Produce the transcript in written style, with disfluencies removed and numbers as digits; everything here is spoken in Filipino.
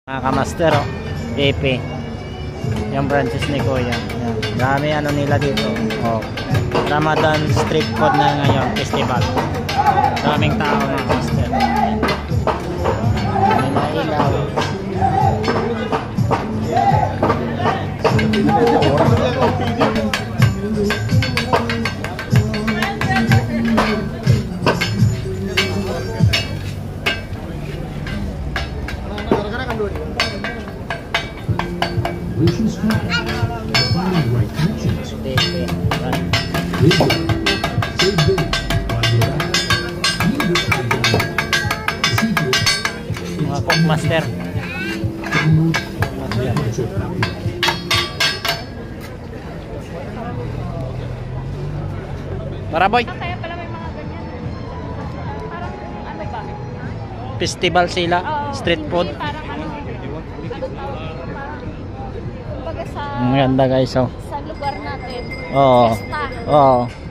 Mga kamaster, oh. Pepe. Yung branches ni Kuya. Yan. Dami ano nila dito. Oh. Ramadan street food na ngayon, festival. Daming tao mga kamaster. May ilaw. Mga cookmaster. Tara boy. Kaya pala may mga ganyan. Parang ano ba? Festival sila, street food. Parang ano tawag, parang kumbaga sa Ang ganda guys, oh. sa lugar natin. Oo. Fiesta. Oo.